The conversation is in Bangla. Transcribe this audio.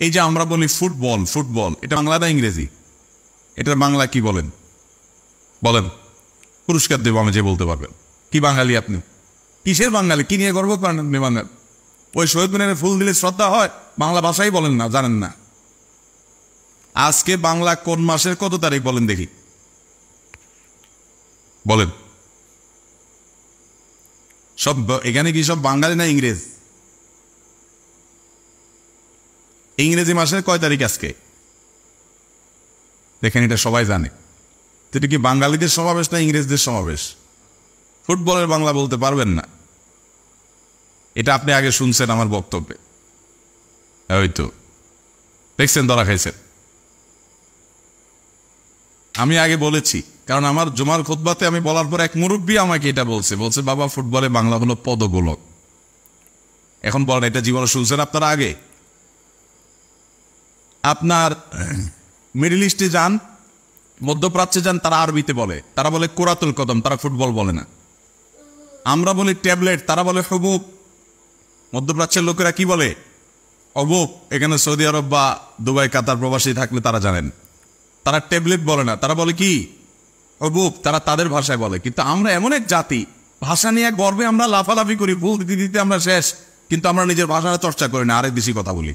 এই যে আমরা বলি ফুটবল ফুটবল, এটা বাংলা না ইংরেজি? এটার বাংলা কি বলেন? বলেন, পুরস্কার দেবো আমি যে বলতে পারবেন। কি বাঙালি আপনি? কিসের বাঙালি? কি নিয়ে গর্ব করেন আপনি বাঙালি? ওই শহীদ মিনারে ফুল দিলে শ্রদ্ধা হয়? বাংলা ভাষাই বলেন না, জানেন না। আজকে বাংলা কোন মাসের কত তারিখ বলেন দেখি, বলেন। সব এখানে কি সব বাঙালি না ইংরেজ? ইংরেজি মাসের কয় তারিখ আজকে দেখেন, এটা সবাই জানে। এটা কি বাঙালিদের সমাবেশ না ইংরেজদের সমাবেশ? ফুটবলের বাংলা বলতে পারবেন না, এটা আপনি আগে শুনছেন আমার বক্তব্যে, হয়তো দেখছেন, ধরা খাইছেন। আমি আগে বলেছি, কারণ আমার জুমার খুতবাতে আমি বলার পর এক মুরব্বী আমাকে এটা বলছে, বাবা ফুটবলে বাংলা হলো পদগোলক। এখন বলেন, এটা জীবনে শুনছেন আপনারা আগে? আপনার মিডল ইস্টে যান, মধ্যপ্রাচ্যে যান, তারা আরবিতে বলে, তারা বলে কোরাতুল কদম, তারা ফুটবল বলে না। আমরা বলি ট্যাবলেট, তারা বলে হুবুব। মধ্যপ্রাচ্যের লোকেরা কি বলে? হুবুব। এখানে সৌদি আরব বা দুবাই কাতার প্রবাসী থাকলে তারা জানেন, তারা ট্যাবলেট বলে না, তারা বলে কি? হুবুব। তারা তাদের ভাষায় বলে। কিন্তু আমরা এমন এক জাতি, ভাষা নিয়ে এক গর্বে আমরা লাফালাফি করি, ভুল দিতে দিতে আমরা শেষ, কিন্তু আমরা নিজের ভাষাটা চর্চা করি না, আরেক দেশি কথা বলি।